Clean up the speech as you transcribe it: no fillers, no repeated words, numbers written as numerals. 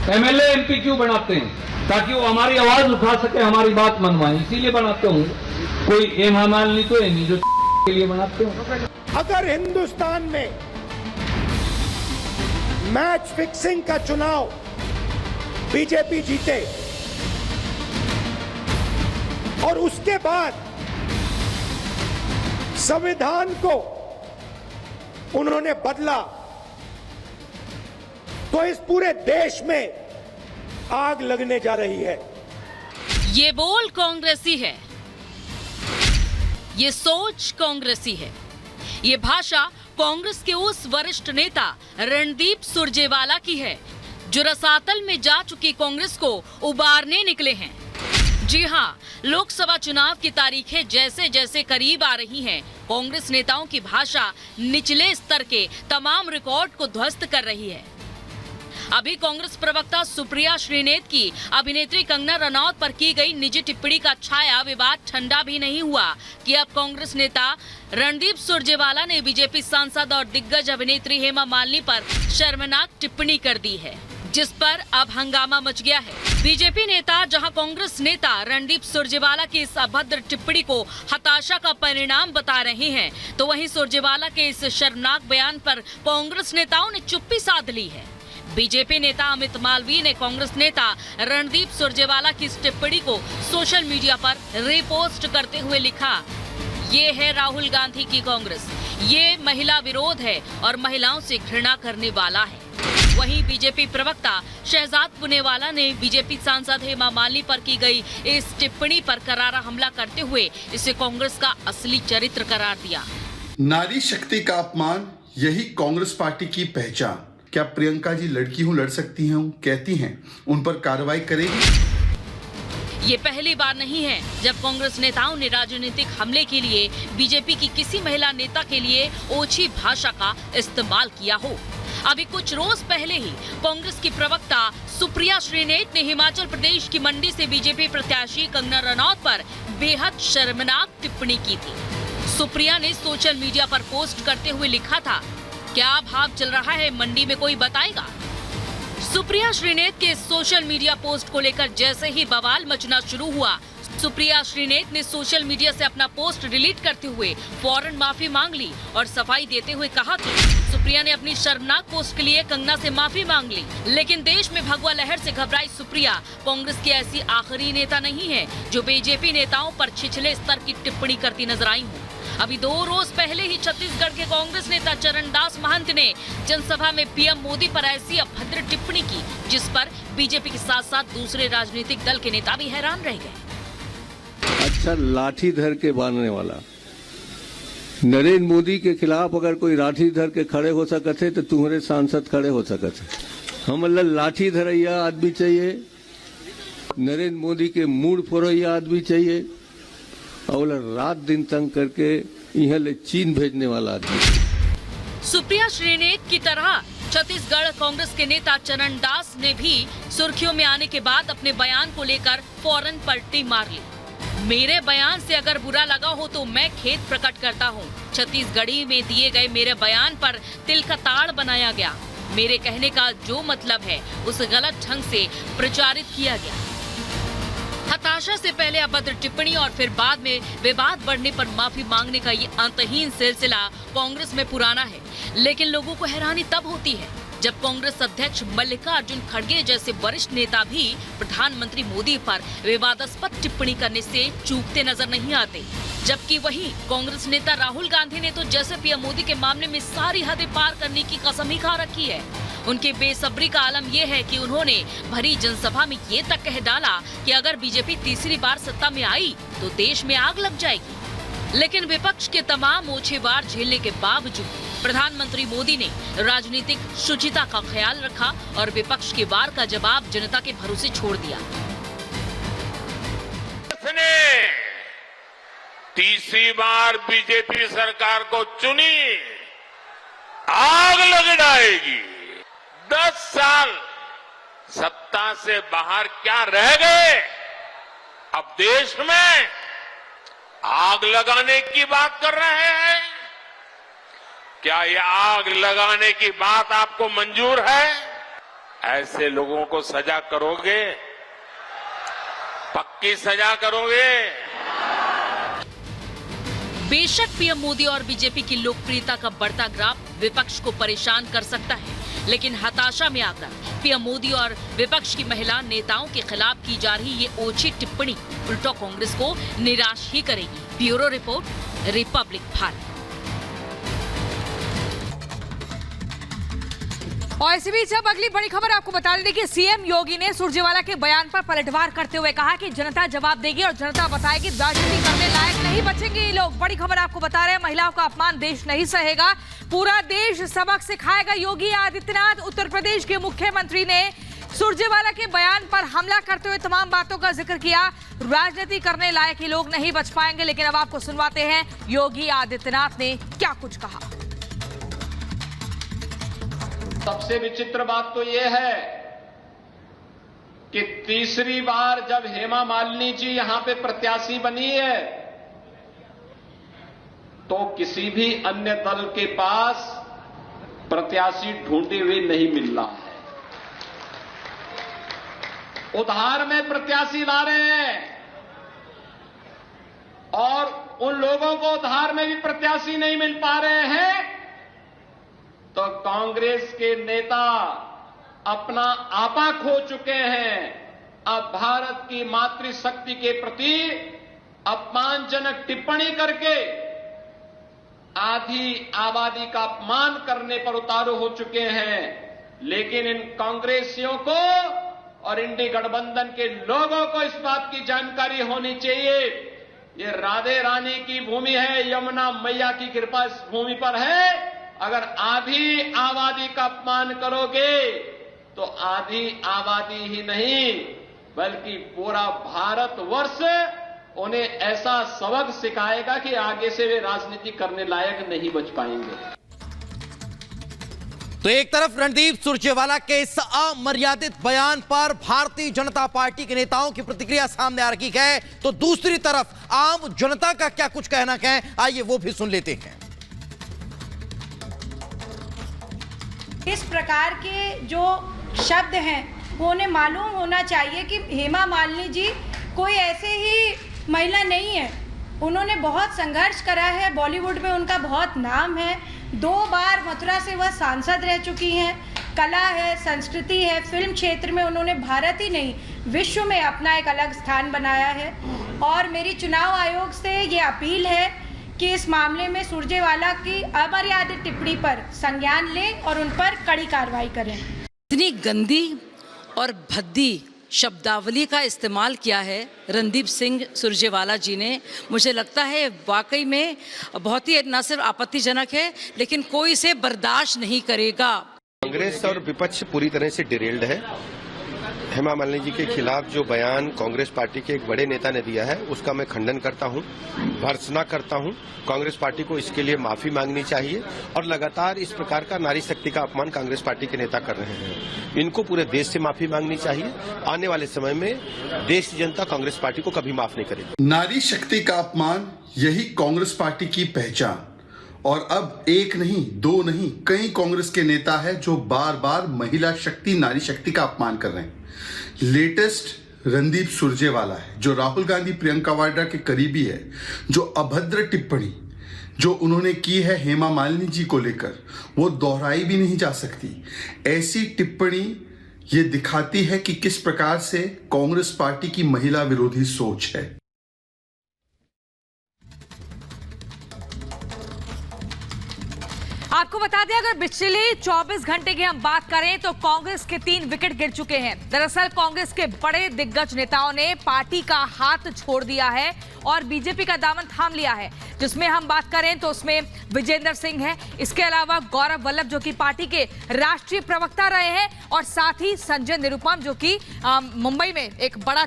MLA MP क्यों बनाते हैं? ताकि वो हमारी आवाज उठा सके, हमारी बात मनवाए, इसीलिए बनाते होंगे। कोई एमामाल नहीं तो नहीं जो के लिए बनाते हो। अगर हिंदुस्तान में मैच फिक्सिंग का चुनाव बीजेपी जीते और उसके बाद संविधान को उन्होंने बदला, तो इस पूरे देश में आग लगने जा रही है। ये बोल कांग्रेसी है, ये सोच कांग्रेसी है, ये भाषा कांग्रेस के उस वरिष्ठ नेता रणदीप सुरजेवाला की है जो रसातल में जा चुकी कांग्रेस को उबारने निकले हैं। जी हाँ, लोकसभा चुनाव की तारीखें जैसे जैसे करीब आ रही हैं, कांग्रेस नेताओं की भाषा निचले स्तर के तमाम रिकॉर्ड को ध्वस्त कर रही है। अभी कांग्रेस प्रवक्ता सुप्रिया श्रीनेत की अभिनेत्री कंगना रनौत पर की गई निजी टिप्पणी का छाया विवाद ठंडा भी नहीं हुआ कि अब कांग्रेस नेता रणदीप सुरजेवाला ने बीजेपी सांसद और दिग्गज अभिनेत्री हेमा मालिनी पर शर्मनाक टिप्पणी कर दी है, जिस पर अब हंगामा मच गया है। बीजेपी नेता जहां कांग्रेस नेता रणदीप सुरजेवाला की इस अभद्र टिप्पणी को हताशा का परिणाम बता रहे हैं, तो वहीं सुरजेवाला के इस शर्मनाक बयान पर कांग्रेस नेताओं ने चुप्पी साध ली है। बीजेपी नेता अमित मालवीय ने कांग्रेस नेता रणदीप सुरजेवाला की इस टिप्पणी को सोशल मीडिया पर रीपोस्ट करते हुए लिखा, ये है राहुल गांधी की कांग्रेस, ये महिला विरोध है और महिलाओं से घृणा करने वाला है। वहीं बीजेपी प्रवक्ता शहजाद पुनेवाला ने बीजेपी सांसद हेमा मालिनी पर की गई इस टिप्पणी पर करारा हमला करते हुए इसे कांग्रेस का असली चरित्र करार दिया। नारी शक्ति का अपमान, यही कांग्रेस पार्टी की पहचान। क्या प्रियंका जी लड़की हूँ लड़ सकती हैं कहती हैं, उन पर कार्रवाई करेगी? ये पहली बार नहीं है जब कांग्रेस नेताओं ने राजनीतिक हमले के लिए बीजेपी की किसी महिला नेता के लिए ओछी भाषा का इस्तेमाल किया हो। अभी कुछ रोज पहले ही कांग्रेस की प्रवक्ता सुप्रिया श्रीनेत ने हिमाचल प्रदेश की मंडी से बीजेपी प्रत्याशी कंगना रनौत पर बेहद शर्मनाक टिप्पणी की थी। सुप्रिया ने सोशल मीडिया पर पोस्ट करते हुए लिखा था, क्या भाव चल रहा है मंडी में कोई बताएगा? सुप्रिया श्रीनेत के सोशल मीडिया पोस्ट को लेकर जैसे ही बवाल मचना शुरू हुआ, सुप्रिया श्रीनेत ने सोशल मीडिया से अपना पोस्ट डिलीट करते हुए फौरन माफी मांग ली और सफाई देते हुए कहा कि सुप्रिया ने अपनी शर्मनाक पोस्ट के लिए कंगना से माफी मांग ली। लेकिन देश में भगवा लहर से घबराई सुप्रिया कांग्रेस की ऐसी आखिरी नेता नहीं है जो बीजेपी नेताओं पर छिछले स्तर की टिप्पणी करती नजर आई हो। अभी 2 रोज पहले ही छत्तीसगढ़ के कांग्रेस नेता चरणदास महंत ने जनसभा में पीएम मोदी पर ऐसी अभद्र टिप्पणी की, जिस पर बीजेपी के साथ साथ दूसरे राजनीतिक दल के नेता भी हैरान रह गए। अच्छा, लाठी धर के बांधने वाला नरेंद्र मोदी के खिलाफ अगर कोई लाठी धर के खड़े हो सकते तो तुम्हारे सांसद खड़े हो सकते। हम लाठी धरैया आदमी चाहिए, नरेंद्र मोदी के मूड फोड़ैया आदमी चाहिए और रात दिन तंग करके यहाँ ले चीन भेजने वाला आदमी। सुप्रिया श्रीनेत की तरह छत्तीसगढ़ कांग्रेस के नेता चरणदास ने भी सुर्खियों में आने के बाद अपने बयान को लेकर फौरन पलटी मार ली। मेरे बयान से अगर बुरा लगा हो तो मैं खेद प्रकट करता हूँ। छत्तीसगढ़ी में दिए गए मेरे बयान पर तिल का ताड़ बनाया गया। मेरे कहने का जो मतलब है उसे गलत ढंग से प्रचारित किया गया। हताशा से पहले अभद्र टिप्पणी और फिर बाद में विवाद बढ़ने पर माफी मांगने का ये अंतहीन सिलसिला कांग्रेस में पुराना है। लेकिन लोगों को हैरानी तब होती है जब कांग्रेस अध्यक्ष मल्लिकार्जुन खड़गे जैसे वरिष्ठ नेता भी प्रधानमंत्री मोदी पर विवादास्पद टिप्पणी करने से चूकते नजर नहीं आते। जबकि वहीं कांग्रेस नेता राहुल गांधी ने तो जैसे पीएम मोदी के मामले में सारी हदें पार करने की कसम ही खा रखी है। उनके बेसब्री का आलम यह है कि उन्होंने भरी जनसभा में ये तक कह डाला कि अगर बीजेपी तीसरी बार सत्ता में आई तो देश में आग लग जाएगी। लेकिन विपक्ष के तमाम ओछे वार झेलने के बावजूद प्रधानमंत्री मोदी ने राजनीतिक शुचिता का ख्याल रखा और विपक्ष के वार का जवाब जनता के भरोसे छोड़ दिया। तीसरी बार बीजेपी सरकार को चुनी, आग लग जाएगी। 10 साल सत्ता से बाहर क्या रह गए? अब देश में आग लगाने की बात कर रहे हैं। क्या ये आग लगाने की बात आपको मंजूर है? ऐसे लोगों को सजा करोगे, पक्की सजा करोगे। बेशक पीएम मोदी और बीजेपी की लोकप्रियता का बढ़ता ग्राफ विपक्ष को परेशान कर सकता है, लेकिन हताशा में आकर पीएम मोदी और विपक्ष की महिला नेताओं के खिलाफ की जा रही ये ओछी टिप्पणी उल्टा कांग्रेस को निराश ही करेगी। Bureau report, Republic Bharat. और इसी बीच अब अगली बड़ी खबर आपको बता दें कि सीएम योगी ने सुरजेवाला के बयान पर पलटवार करते हुए कहा कि जनता जवाब देगी और जनता बताएगी, राजनीति करने लायक नहीं बचेंगे ये लोग। बड़ी खबर आपको बता रहे हैं, महिलाओं का अपमान देश नहीं सहेगा, पूरा देश सबक सिखाएगा। योगी आदित्यनाथ उत्तर प्रदेश के मुख्यमंत्री ने सुरजेवाला के बयान पर हमला करते हुए तमाम बातों का जिक्र किया। राजनीति करने लायक ये लोग नहीं बच पाएंगे। लेकिन अब आपको सुनवाते हैं योगी आदित्यनाथ ने क्या कुछ कहा। सबसे विचित्र बात तो यह है कि तीसरी बार जब हेमा मालिनी जी यहां पे प्रत्याशी बनी है तो किसी भी अन्य दल के पास प्रत्याशी ढूंढे हुए नहीं मिल रहा है। उधार में प्रत्याशी ला रहे हैं और उन लोगों को उधार में भी प्रत्याशी नहीं मिल पा रहे हैं तो कांग्रेस के नेता अपना आपा खो चुके हैं। अब भारत की मातृशक्ति के प्रति अपमानजनक टिप्पणी करके आधी आबादी का अपमान करने पर उतारू हो चुके हैं। लेकिन इन कांग्रेसियों को और इंडी गठबंधन के लोगों को इस बात की जानकारी होनी चाहिए, ये राधे रानी की भूमि है, यमुना मैया की कृपा इस भूमि पर है। अगर आधी आबादी का अपमान करोगे तो आधी आबादी ही नहीं बल्कि पूरा भारतवर्ष उन्हें ऐसा सबक सिखाएगा कि आगे से वे राजनीति करने लायक नहीं बच पाएंगे। तो एक तरफ रणदीप सुरजेवाला के इस अमर्यादित बयान पर भारतीय जनता पार्टी के नेताओं की प्रतिक्रिया सामने आ रही है, तो दूसरी तरफ आम जनता का क्या कुछ कहना है, आइए वो भी सुन लेते हैं। इस प्रकार के जो शब्द हैं वो उन्हें मालूम होना चाहिए कि हेमा मालिनी जी कोई ऐसे ही महिला नहीं है। उन्होंने बहुत संघर्ष करा है, बॉलीवुड में उनका बहुत नाम है, 2 बार मथुरा से वह सांसद रह चुकी हैं। कला है, संस्कृति है, फिल्म क्षेत्र में उन्होंने भारत ही नहीं विश्व में अपना एक अलग स्थान बनाया है। और मेरी चुनाव आयोग से ये अपील है कि इस मामले में सुरजेवाला की अमर्यादित टिप्पणी पर संज्ञान लें और उन पर कड़ी कार्रवाई करें। इतनी गंदी और भद्दी शब्दावली का इस्तेमाल किया है रणदीप सिंह सुरजेवाला जी ने, मुझे लगता है वाकई में बहुत ही न सिर्फ आपत्तिजनक है लेकिन कोई इसे बर्दाश्त नहीं करेगा। कांग्रेस और विपक्ष पूरी तरह से डिरेल्ड है। हेमा मालिनी जी के खिलाफ जो बयान कांग्रेस पार्टी के एक बड़े नेता ने दिया है उसका मैं खंडन करता हूं, भर्त्सना करता हूं। कांग्रेस पार्टी को इसके लिए माफी मांगनी चाहिए और लगातार इस प्रकार का नारी शक्ति का अपमान कांग्रेस पार्टी के नेता कर रहे हैं, इनको पूरे देश से माफी मांगनी चाहिए। आने वाले समय में देश की जनता कांग्रेस पार्टी को कभी माफ नहीं करेगी। नारी शक्ति का अपमान यही कांग्रेस पार्टी की पहचान। और अब एक नहीं, 2 नहीं, कई कांग्रेस के नेता है जो बार बार महिला शक्ति, नारी शक्ति का अपमान कर रहे हैं। लेटेस्ट रणदीप सुरजेवाला है जो राहुल गांधी, प्रियंका वाड्रा के करीबी है, जो अभद्र टिप्पणी जो उन्होंने की है हेमा मालिनी जी को लेकर वो दोहराई भी नहीं जा सकती। ऐसी टिप्पणी ये दिखाती है कि किस प्रकार से कांग्रेस पार्टी की महिला विरोधी सोच है। आपको बता दें, अगर पिछले 24 घंटे की हम बात करें तो कांग्रेस के 3 विकेट गिर चुके हैं। दरअसल कांग्रेस के बड़े दिग्गज नेताओं ने पार्टी का हाथ छोड़ दिया है और बीजेपी का दामन थाम लिया है। जिसमें हम बात करें तो उसमें विजेंद्र सिंह है, इसके अलावा गौरव वल्लभ जो कि पार्टी के राष्ट्रीय प्रवक्ता रहे हैं और साथ ही संजय निरुपम जो कि मुंबई में एक बड़ा